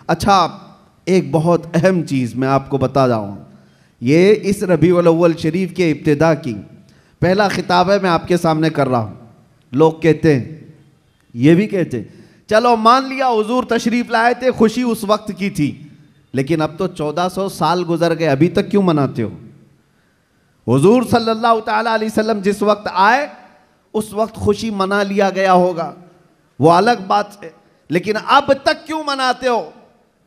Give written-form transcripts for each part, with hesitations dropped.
अच्छा, एक बहुत अहम चीज़ मैं आपको बता रहा हूँ, ये इस रबीउल अव्वल शरीफ के इब्तिदा की पहला खिताब है, मैं आपके सामने कर रहा हूँ। लोग कहते हैं, ये भी कहते हैं, चलो मान लिया हुजूर तशरीफ़ लाए थे, खुशी उस वक्त की थी, लेकिन अब तो 1400 साल गुजर गए, अभी तक क्यों मनाते हो? हुजूर सल्लल्लाहु ताला अलैहि वसल्लम जिस वक्त आए उस वक्त खुशी मना लिया गया होगा, वो अलग बात है, लेकिन अब तक क्यों मनाते हो?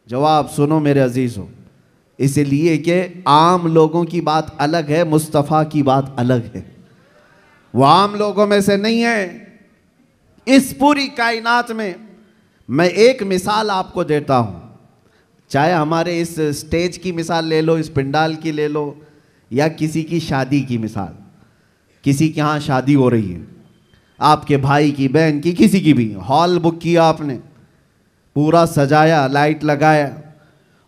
जवाब सुनो मेरे अजीज हो, इसलिए कि आम लोगों की बात अलग है, मुस्तफ़ा की बात अलग है। वो आम लोगों में से नहीं है। इस पूरी कायनात में मैं एक मिसाल आपको देता हूँ, चाहे हमारे इस स्टेज की मिसाल ले लो, इस पंडाल की ले लो, या किसी की शादी की मिसाल। किसी के यहाँ शादी हो रही है, आपके भाई की, बहन की, किसी की भी, हॉल बुक किया आपने, पूरा सजाया, लाइट लगाया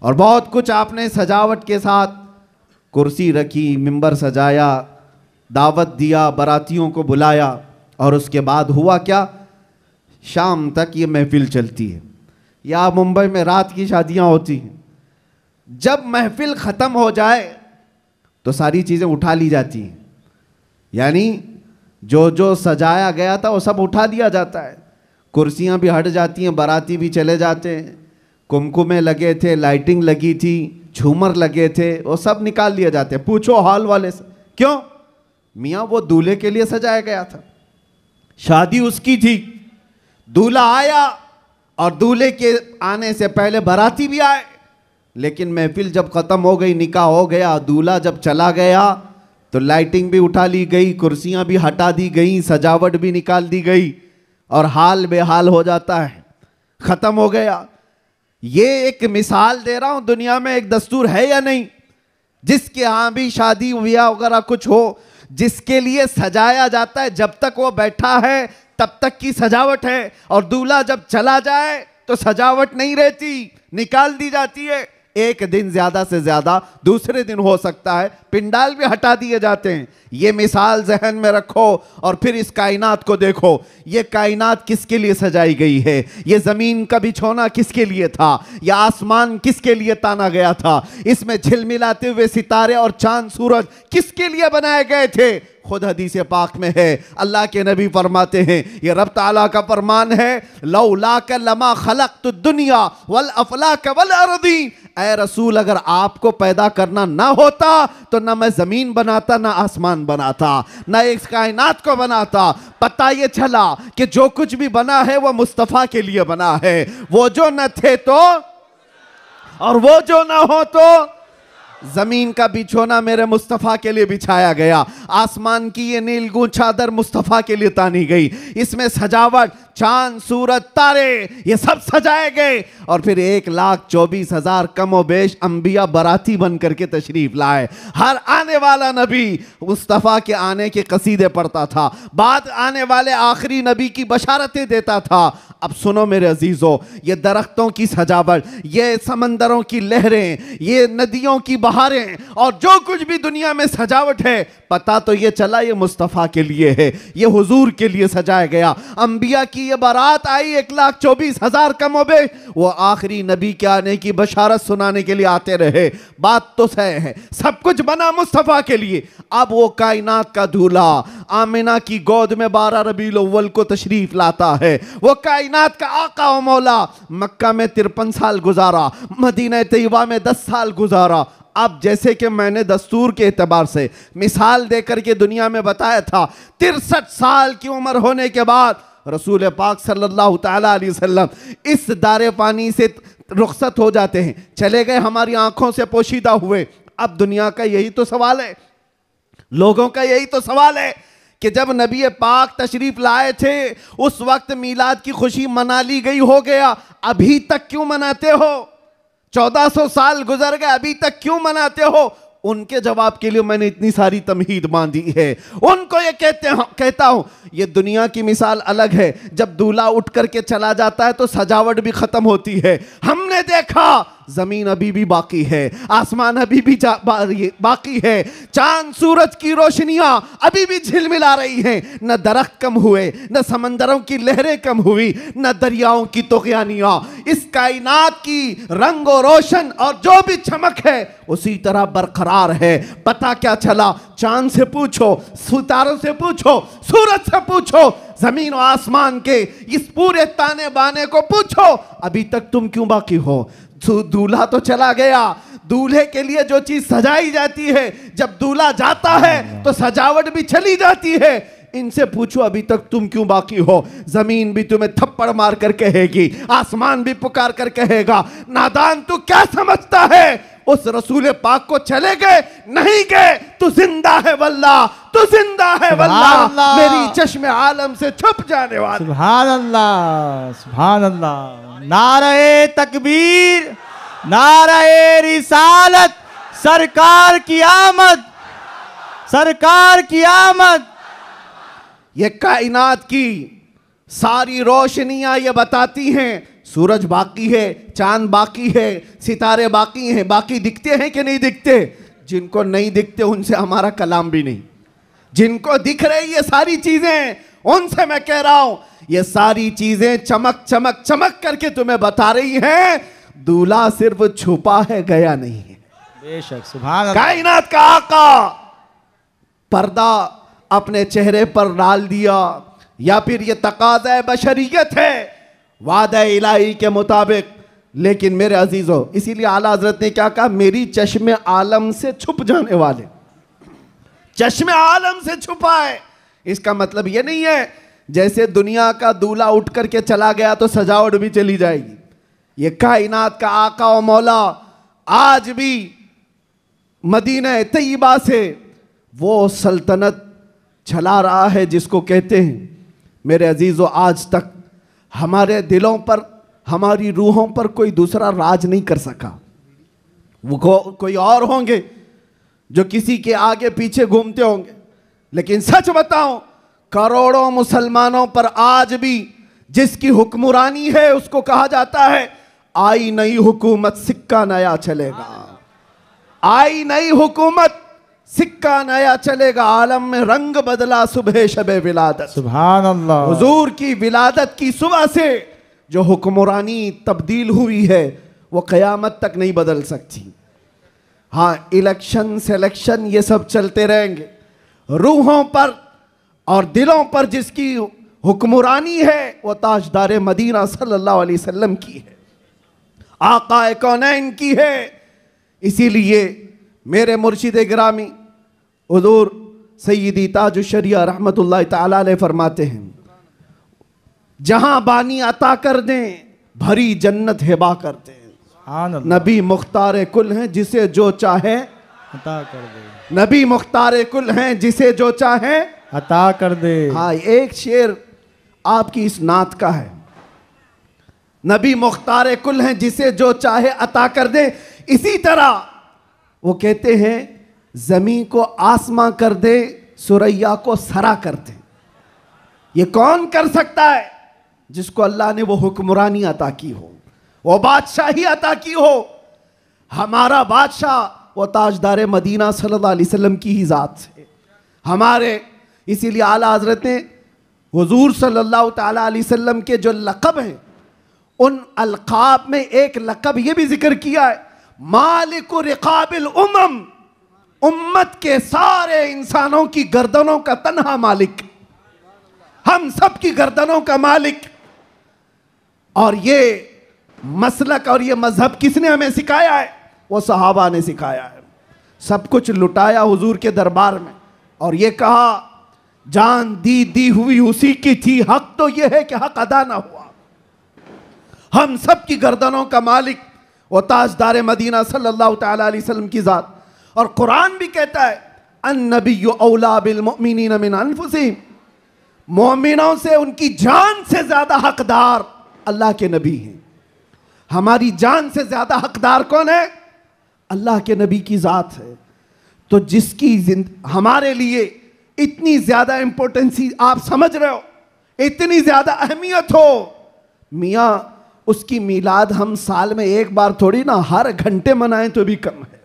और बहुत कुछ आपने सजावट के साथ, कुर्सी रखी, मिंबर सजाया, दावत दिया, बारातियों को बुलाया, और उसके बाद हुआ क्या? शाम तक ये महफिल चलती है। या मुंबई में रात की शादियां होती हैं, जब महफिल ख़त्म हो जाए तो सारी चीज़ें उठा ली जाती हैं, यानी जो जो सजाया गया था वो सब उठा दिया जाता है, कुर्सियां भी हट जाती हैं, बाराती भी चले जाते हैं, कुमकुमे लगे थे, लाइटिंग लगी थी, झूमर लगे थे, वो सब निकाल लिए जाते हैं। पूछो हॉल वाले से, क्यों? मियाँ वो दूल्हे के लिए सजाया गया था, शादी उसकी थी, दूल्हा आया और दूल्हे के आने से पहले बाराती भी आए, लेकिन महफिल जब ख़त्म हो गई, निकाह हो गया, दूल्हा जब चला गया तो लाइटिंग भी उठा ली गई, कुर्सियां भी हटा दी गई, सजावट भी निकाल दी गई, और हाल बेहाल हो जाता है, ख़त्म हो गया। ये एक मिसाल दे रहा हूं, दुनिया में एक दस्तूर है या नहीं, जिसके यहाँ भी शादी ब्याह वगैरह कुछ हो, जिसके लिए सजाया जाता है, जब तक वो बैठा है तब तक की सजावट है, और दूल्हा जब चला जाए तो सजावट नहीं रहती, निकाल दी जाती है। एक दिन ज्यादा से ज्यादा दूसरे दिन हो सकता है, पिंडाल भी हटा दिए जाते हैं। ये मिसाल जहन में रखो और फिर इस कायनात को देखो, ये कायनात किसके लिए सजाई गई है? ये जमीन का बिछोना किसके लिए था? यह आसमान किसके लिए ताना गया था? इसमें झिलमिलाते हुए सितारे और चांद सूरज किसके लिए बनाए गए थे? खुद हदीस पाक में है, अल्लाह के नबी फरमाते हैं, ये रब ताला का फरमान है, लौलाक लमा खलक़तु दुनिया वल अफलाक वल अर्दी। ऐ रसूल, अगर आपको पैदा करना ना होता तो ना मैं जमीन बनाता, ना आसमान बनाता, ना इस कायनात को बनाता। पता ये चला कि जो कुछ भी बना है वो मुस्तफ़ा के लिए बना है। वो जो न थे तो, और वो जो ना हो तो, जमीन का बिछोना मेरे मुस्तफ़ा के लिए बिछाया गया, आसमान की ये नीलगूं चादर मुस्तफ़ा के लिए तानी गई, इसमें सजावट, चांद सूरज तारे, ये सब सजाए गए, और फिर 1,24,000 कमो बेश अंबिया बराती बन करके तशरीफ लाए। हर आने वाला नबी मुस्तफ़ा के आने के कसीदे पढ़ता था, बाद आने वाले आखिरी नबी की बशारतें देता था। अब सुनो मेरे अजीजों, ये दरख्तों की सजावट, ये समंदरों की लहरें, ये नदियों की बहारें, और जो कुछ भी दुनिया में सजावट है, पता तो ये चला ये मुस्तफ़ा के लिए है, ये हुजूर के लिए सजाया गया। अंबिया की ये बारात आई, 1,24,000 कमोबे, वो आखिरी नबी के आने की बशारत सुनाने के लिए आते रहे। बात तो सही है, सब कुछ बना मुस्तफ़ा के लिए। अब वो कायनात का दूल्हा आमिना की गोद में 12 रबीउल अव्वल को तशरीफ लाता है। वो कायनात का आका व मौला मक्का में 53 साल गुजारा, मदीना तैयबा में 10 साल गुजारा। अब जैसे कि मैंने दस्तूर के एतबार से मिसाल देकर के दुनिया में बताया था, 63 साल की उम्र होने के बाद रसूल पाक सल्लल्लाहु ताला अलैहि वसल्लम इस दारे पानी से रुखसत हो जाते हैं, चले गए, हमारी आंखों से पोशीदा हुए। अब दुनिया का यही तो सवाल है, लोगों का यही तो सवाल है कि जब नबी पाक तशरीफ लाए थे उस वक्त मीलाद की खुशी मना ली गई, हो गया, अभी तक क्यों मनाते हो? 1400 साल गुजर गए, अभी तक क्यों मनाते हो? उनके जवाब के लिए मैंने इतनी सारी तमहीद बांधी है। उनको ये कहता हूं, ये दुनिया की मिसाल अलग है, जब दूल्हा उठ करके चला जाता है तो सजावट भी खत्म होती है। हमने तूने देखा जमीन अभी भी बाकी है, आसमान अभी भी बाकी है, चांद सूरज की रोशनियां अभी भी झिलमिला रही हैं, न दरख्त कम हुए, न समंदरों की लहरें कम हुई, न दरियाओं की तुग़यानियां। इस कायनात की रंग और रोशन और जो भी चमक है उसी तरह बरकरार है। पता क्या चला? चांद से पूछो, सितारों से पूछो, सूरज से पूछो, जमीन और आसमान के इस पूरे ताने बाने को पूछो, अभी तक तुम क्यों बाकी हो? दूल्हा तो चला गया, दूल्हे के लिए जो चीज सजाई जाती है, जब दूल्हा जाता है तो सजावट भी चली जाती है। इनसे पूछो अभी तक तुम क्यों बाकी हो? जमीन भी तुम्हें थप्पड़ मार कर कहेगी, आसमान भी पुकार कर कहेगा, नादान तू क्या समझता है? उस रसूल पाक को चले गए नहीं गए, तू जिंदा है वल्लाह, तू जिंदा है वल्लाह, मेरी चश्मे आलम से छुप जाने वाला। सुभान अल्लाह, सुभान अल्लाह। नारे तकबीर, नारे रिसालत, सरकार की आमद, सरकार की आमद। ये कायनात की सारी रोशनियां ये बताती हैं सूरज बाकी है, चांद बाकी है, सितारे बाकी हैं। बाकी दिखते हैं कि नहीं दिखते? जिनको नहीं दिखते उनसे हमारा कलाम भी नहीं। जिनको दिख रही ये सारी चीजें, उनसे मैं कह रहा हूं ये सारी चीजें चमक चमक चमक करके तुम्हें बता रही हैं दूल्हा सिर्फ छुपा है, गया नहीं है। बेशक, सुभान अल्लाह। कायनात का आका पर्दा अपने चेहरे पर डाल दिया, या फिर ये तकाज़ा बशरियत है वादा इलाही के मुताबिक। लेकिन मेरे अजीजों, इसीलिए आला हजरत ने क्या कहा? मेरी चश्मे आलम से छुप जाने वाले, चश्मे आलम से छुपा है। इसका मतलब ये नहीं है जैसे दुनिया का दूल्हा उठ करके चला गया तो सजावट भी चली जाएगी। ये कायनात का आका और मौला आज भी मदीना तैयबा से वो सल्तनत चला रहा है जिसको कहते हैं मेरे अजीजों, आज तक हमारे दिलों पर, हमारी रूहों पर कोई दूसरा राज नहीं कर सका। वो कोई और होंगे जो किसी के आगे पीछे घूमते होंगे, लेकिन सच बताऊं करोड़ों मुसलमानों पर आज भी जिसकी हुक्मरानी है उसको कहा जाता है आई नई हुकूमत सिक्का नया चलेगा, आई नई हुकूमत सिक्का नया चलेगा। आलम में रंग बदला सुबह शबे विलादत, सुभान अल्लाह। हुजूर की विलादत की सुबह से जो हुक्मरानी तब्दील हुई है वो क़यामत तक नहीं बदल सकती। हाँ, इलेक्शन सेलेक्शन ये सब चलते रहेंगे, रूहों पर और दिलों पर जिसकी हुक्मरानी है वो ताजदार मदीना सल्लल्लाहु अलैहि वसल्लम की है, आकाए कौनैन की है। इसीलिए मेरे मुर्शिद गिरामी हुजूर सय्यदी ताजुश शरिया रहमतुल्लाह ताला अलैह फरमाते हैं, जहां बानी अता कर दें भरी जन्नत हिबा कर दें। नबी मुख्तार कुल हैं जिसे जो चाहे अता कर दे, नबी मुख्तार कुल हैं जिसे जो चाहे अता कर दे। हाँ, एक शेर आपकी इस नात का है, नबी मुख्तार कुल हैं जिसे जो चाहे अता कर दे। इसी तरह वो कहते हैं जमीन को आसमां कर दे, सुरैया को सरा कर दे। ये कौन कर सकता है? जिसको अल्लाह ने वो हुक्मरानी अता की हो, वो बादशाही अता की हो। हमारा बादशाह वो ताजदार मदीना सल्लल्लाहु अलैहि वसल्लम की ही ज़ात है हमारे। इसीलिए आला हजरत ने हुजूर सल्लल्लाहु ताला अलैहि वसल्लम के जो लक़ब हैं उन अलक़ाब में एक लक़ब ये भी जिक्र किया है, मालिकु रिक़ाबिल उम्म, उम्मत के सारे इंसानों की गर्दनों का तन्हा मालिक, हम सब की गर्दनों का मालिक। और ये मसलक और ये मजहब किसने हमें सिखाया है? वो सहाबा ने सिखाया है। सब कुछ लुटाया हुजूर के दरबार में और ये कहा जान दी हुई उसी की थी, हक तो ये है कि हक अदा ना हुआ। हम सब की गर्दनों का मालिक वो ताजदार मदीना सल्लल्लाहु ताला अलैहि वसल्लम की ज़ात। और कुरान भी कहता है अन्नबिय्यु औला बिल मुमिनीन मिन अनफुसिहिम, मोमिनों से उनकी जान से ज्यादा हकदार अल्लाह के नबी हैं। हमारी जान से ज्यादा हकदार कौन है? अल्लाह के नबी की ज़ात है। तो जिसकी हमारे लिए इतनी ज्यादा इंपॉर्टेंसी आप समझ रहे हो, इतनी ज्यादा अहमियत हो, मियाँ उसकी मीलाद हम साल में एक बार थोड़ी ना, हर घंटे मनाएं तो भी कम है।